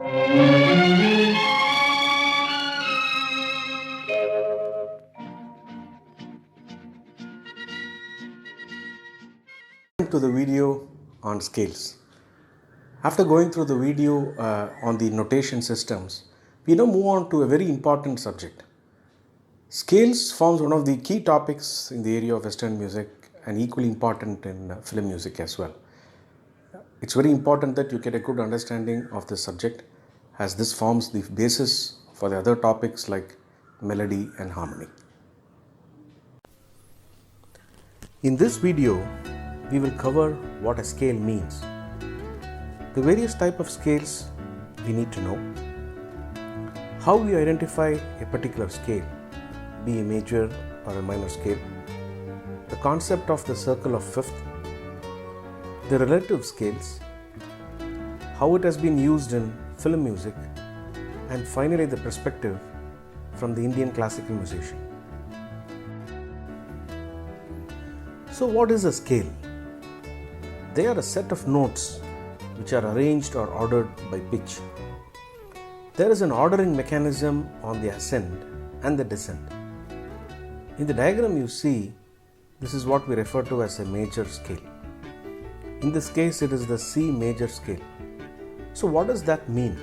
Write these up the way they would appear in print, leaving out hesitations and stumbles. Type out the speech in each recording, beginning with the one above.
To the video on scales. After going through the video on the notation systems, we now move on to a very important subject. Scales forms one of the key topics in the area of Western music and equally important in film music as well. It's very important that you get a good understanding of this subject, as this forms the basis for the other topics like melody and harmony. In this video, we will cover what a scale means, the various types of scales we need to know, how we identify a particular scale, be a major or a minor scale, the concept of the circle of fifth, the relative scales, how it has been used in film music, and finally the perspective from the Indian classical musician. So what is a scale? They are a set of notes which are arranged or ordered by pitch. There is an ordering mechanism on the ascent and the descent. In the diagram you see, this is what we refer to as a major scale. In this case, it is the C major scale. So what does that mean?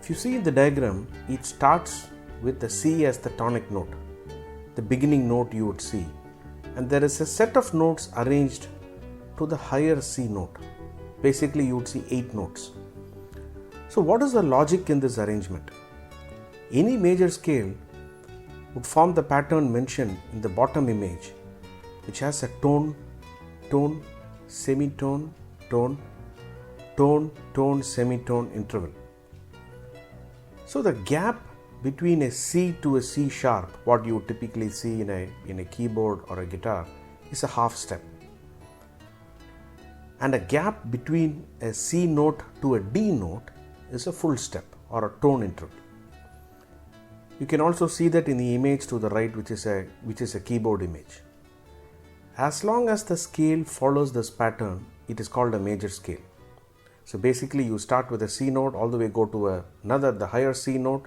If you see in the diagram, it starts with the C as the tonic note, the beginning note you would see, and there is a set of notes arranged to the higher C note. Basically, you would see 8 notes. So what is the logic in this arrangement? Any major scale would form the pattern mentioned in the bottom image, which has a tone, tone, semitone, tone, tone, tone, semitone interval. So the gap between a C to a C sharp, what you would typically see in a keyboard or a guitar, is a half step. And a gap between a C note to a D note is a full step or a tone interval. You can also see that in the image to the right, which is a keyboard image. As long as the scale follows this pattern, it is called a major scale. So basically you start with a C note, all the way go to the higher C note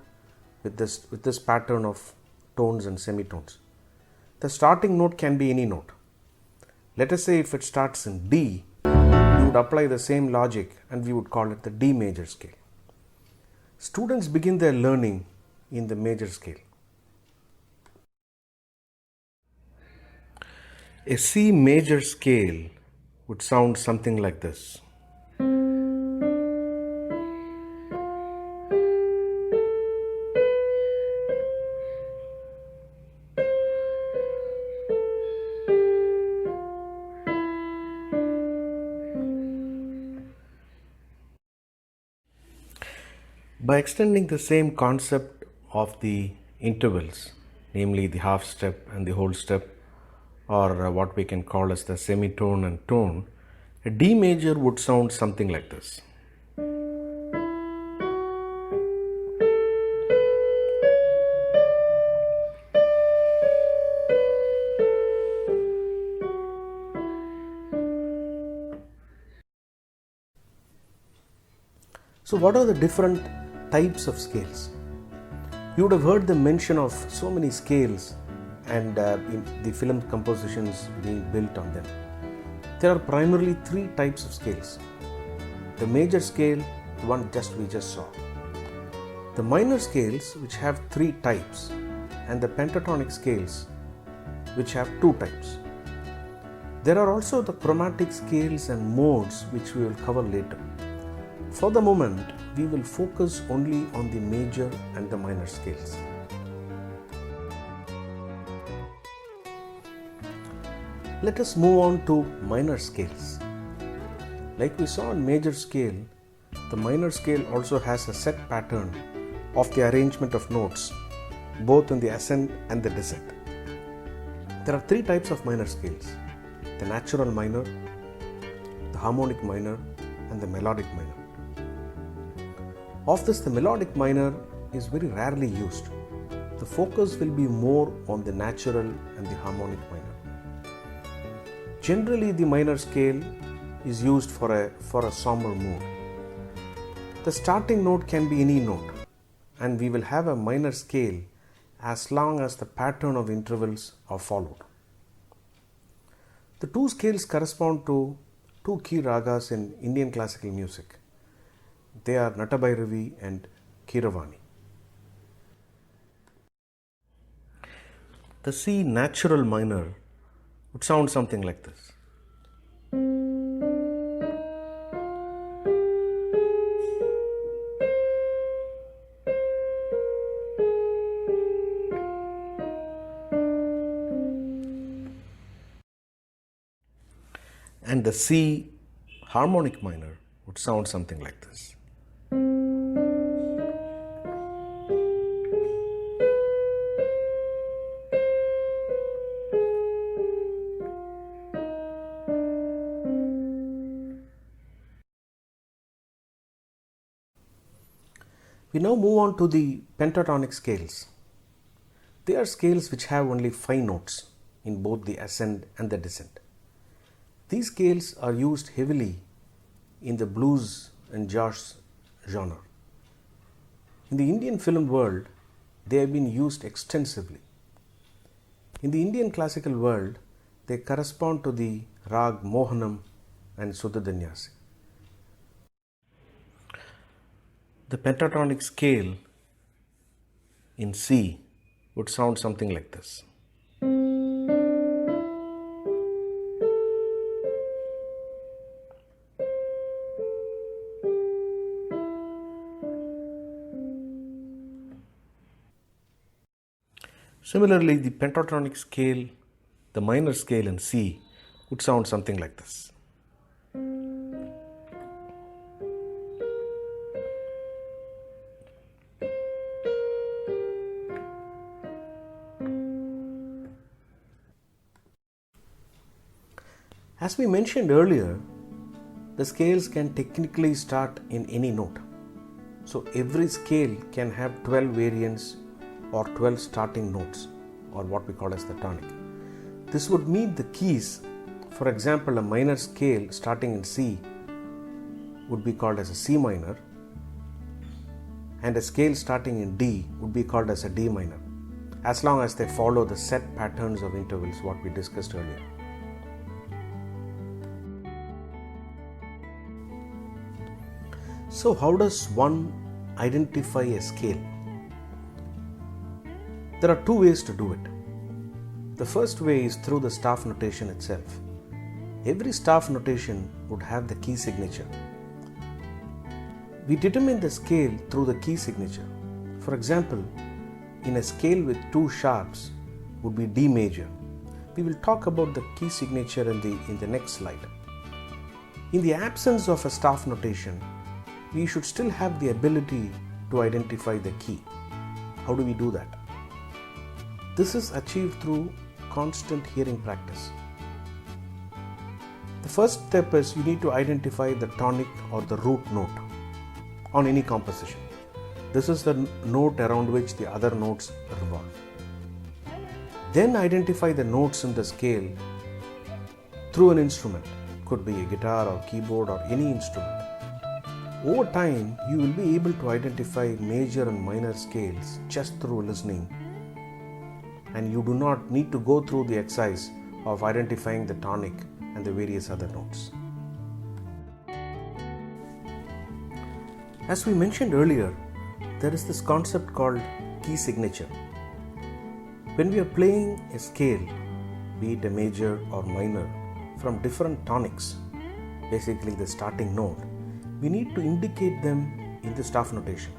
with this pattern of tones and semitones. The starting note can be any note. Let us say if it starts in D, we would apply the same logic and we would call it the D major scale. Students begin their learning in the major scale. A C major scale would sound something like this. By extending the same concept of the intervals, namely the half step and the whole step, or what we can call as the semitone and tone, a D major would sound something like this. So what are the different types of scales? You would have heard the mention of so many scales and in the film compositions being built on them. There are primarily 3 types of scales. The major scale, the one we just saw. The minor scales, which have 3 types, and the pentatonic scales, which have 2 types. There are also the chromatic scales and modes, which we will cover later. For the moment, we will focus only on the major and the minor scales. Let us move on to minor scales. Like we saw in major scale, the minor scale also has a set pattern of the arrangement of notes, both in the ascent and the descent. There are 3 types of minor scales: the natural minor, the harmonic minor, and the melodic minor. Of this, the melodic minor is very rarely used. The focus will be more on the natural and the harmonic minor. Generally, the minor scale is used for a somber mood. The starting note can be any note, and we will have a minor scale as long as the pattern of intervals are followed. The two scales correspond to two key ragas in Indian classical music. They are Natabhairavi and Keeravani. The C natural minor would sound something like this. And the C harmonic minor would sound something like this. We now move on to the pentatonic scales. They are scales which have only 5 notes in both the ascent and the descent. These scales are used heavily in the blues and jazz genre. In the Indian film world, they have been used extensively. In the Indian classical world, they correspond to the rag Mohanam and Sudhadanyasi. The pentatonic scale in C would sound something like this. Similarly, the pentatonic scale, the minor scale in C, would sound something like this. As we mentioned earlier, the scales can technically start in any note. So every scale can have 12 variants or 12 starting notes, or what we call as the tonic. This would mean the keys. For example, a minor scale starting in C would be called as a C minor, and a scale starting in D would be called as a D minor, as long as they follow the set patterns of intervals what we discussed earlier. So how does one identify a scale? There are 2 ways to do it. The first way is through the staff notation itself. Every staff notation would have the key signature. We determine the scale through the key signature. For example, in a scale with 2 sharps would be D major. We will talk about the key signature in the next slide. In the absence of a staff notation, we should still have the ability to identify the key. How do we do that? This is achieved through constant hearing practice. The first step is you need to identify the tonic or the root note on any composition. This is the note around which the other notes revolve. Then identify the notes in the scale through an instrument. Could be a guitar or keyboard or any instrument. Over time, you will be able to identify major and minor scales just through listening, and you do not need to go through the exercise of identifying the tonic and the various other notes. As we mentioned earlier, there is this concept called key signature. When we are playing a scale, be it a major or minor, from different tonics, basically the starting note, we need to indicate them in the staff notation.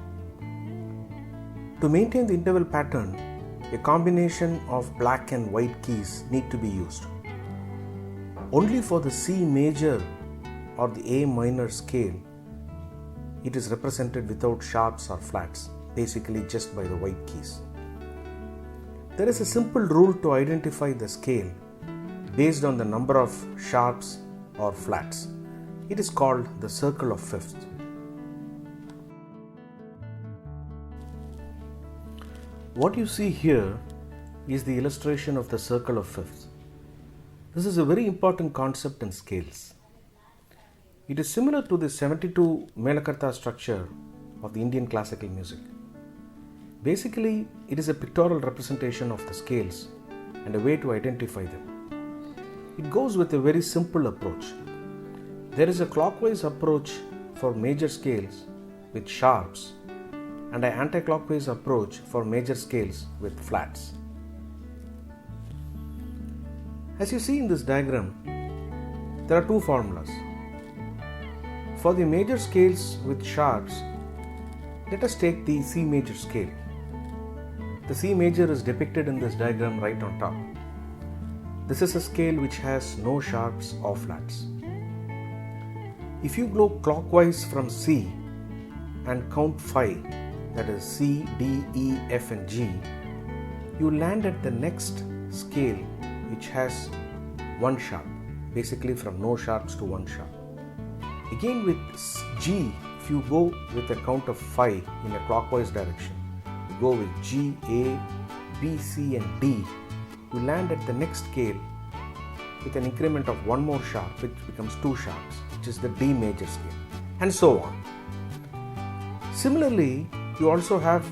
To maintain the interval pattern, a combination of black and white keys need to be used. Only for the C major or the A minor scale, it is represented without sharps or flats, basically just by the white keys. There is a simple rule to identify the scale based on the number of sharps or flats. It is called the circle of fifths. What you see here is the illustration of the circle of fifths. This is a very important concept in scales. It is similar to the 72 Melakarta structure of the Indian classical music. Basically, it is a pictorial representation of the scales and a way to identify them. It goes with a very simple approach. There is a clockwise approach for major scales with sharps and an anti-clockwise approach for major scales with flats. As you see in this diagram, there are two formulas. For the major scales with sharps, let us take the C major scale. The C major is depicted in this diagram right on top. This is a scale which has no sharps or flats. If you go clockwise from C and count 5, that is C, D, E, F and G, you land at the next scale which has one sharp, basically from no sharps to one sharp. Again with G, if you go with a count of 5 in a clockwise direction, you go with G, A, B, C and D, you land at the next scale with an increment of one more sharp which becomes two sharps, which is the D major scale, and so on. Similarly, you also have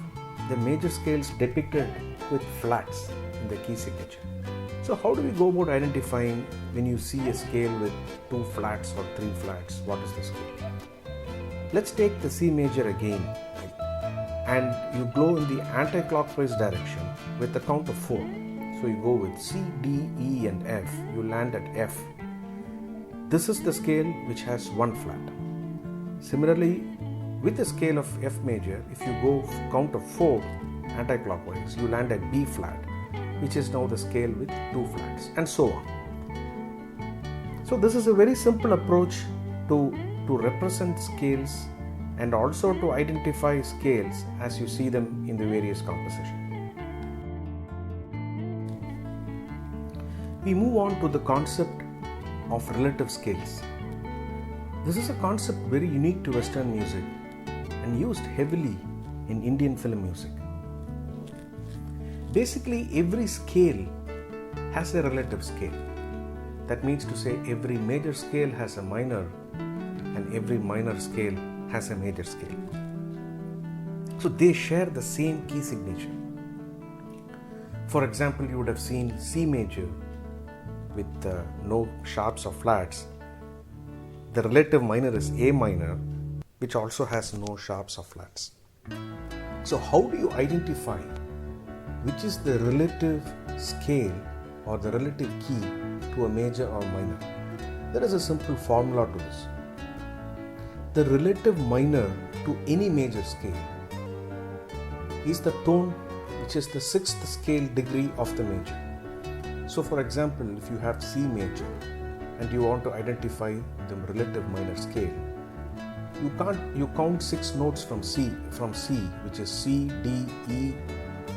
the major scales depicted with flats in the key signature. So how do we go about identifying when you see a scale with 2 flats or 3 flats, what is the scale? Let's take the C major again and you go in the anti-clockwise direction with the count of 4. So you go with C, D, E and F, you land at F. This is the scale which has one flat. Similarly, with the scale of F major, if you go count of 4 anti-clockwise, you land at B flat, which is now the scale with 2 flats, and so on. So this is a very simple approach to represent scales and also to identify scales as you see them in the various compositions. We move on to the concept of relative scales. This is a concept very unique to Western music and used heavily in Indian film music. Basically, every scale has a relative scale. That means to say every major scale has a minor and every minor scale has a major scale. So they share the same key signature. For example, you would have seen C major with no sharps or flats. The relative minor is A minor, which also has no sharps or flats. So how do you identify which is the relative scale or the relative key to a major or minor? There is a simple formula to this. The relative minor to any major scale is the tone which is the 6th scale degree of the major. So for example, if you have C major and you want to identify the relative minor scale, you count 6 notes from C, which is C, D, E,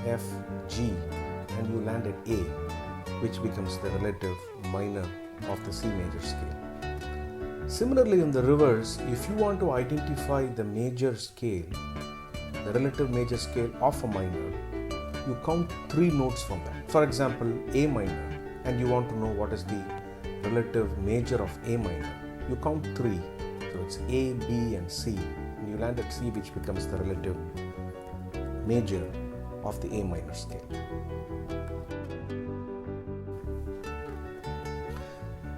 F, G, and you land at A, which becomes the relative minor of the C major scale. Similarly, in the reverse, if you want to identify the major scale, the relative major scale of a minor, you count 3 notes from that. For example, A minor, and you want to know what is the relative major of A minor, you count 3. So it's A, B and C, and you land at C, which becomes the relative major of the A minor scale.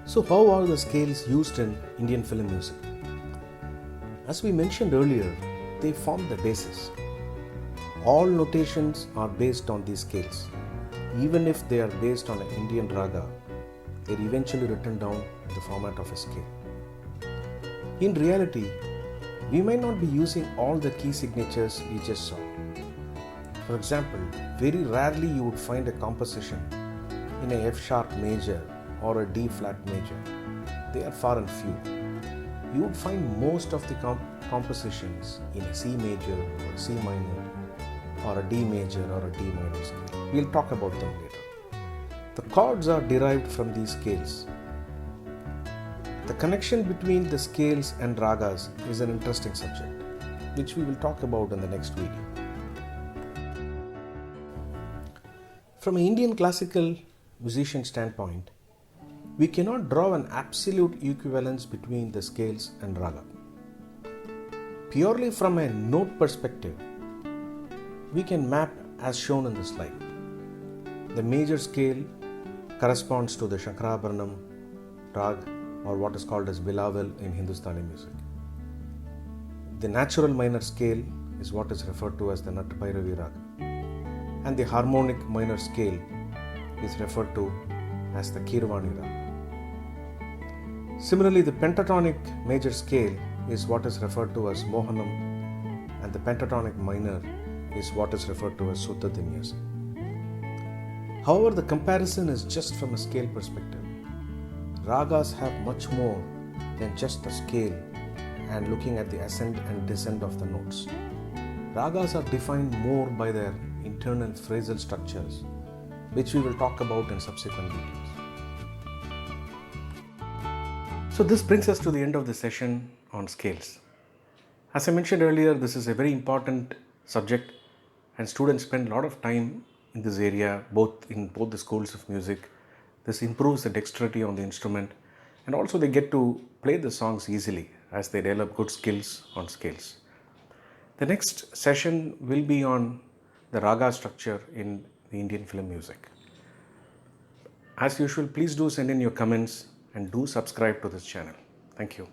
So how are the scales used in Indian film music? As we mentioned earlier, they form the basis. All notations are based on these scales. Even if they are based on an Indian raga, they are eventually written down in the format of a scale. In reality, we may not be using all the key signatures we just saw. For example, very rarely you would find a composition in a F sharp major or a D flat major. They are far and few. You would find most of the compositions in a C major or a C minor or a D major or a D minor scale. We'll talk about them later. The chords are derived from these scales. The connection between the scales and ragas is an interesting subject, which we will talk about in the next video. From an Indian classical musician standpoint, We cannot draw an absolute equivalence between the scales and raga. Purely from a note perspective, we can map as shown in the slide. The major scale corresponds to the Shankarabaranam rag, or what is called as Bilaval in Hindustani music. The natural minor scale is what is referred to as the Nat Bhairavi rag, and the harmonic minor scale is referred to as the Keeravani rag. Similarly, the pentatonic major scale is what is referred to as Mohanam, and the pentatonic minor is what is referred to as Suddha Dhinyasa. However, the comparison is just from a scale perspective. Ragas have much more than just the scale and looking at the ascent and descent of the notes. Ragas are defined more by their internal phrasal structures, which we will talk about in subsequent videos. So this brings us to the end of the session on scales. As I mentioned earlier, this is a very important subject and students spend a lot of time in this area, in both the schools of music. This improves the dexterity on the instrument, and also they get to play the songs easily as they develop good skills on scales. The next session will be on the raga structure in the Indian film music. As usual, please do send in your comments and do subscribe to this channel. Thank you.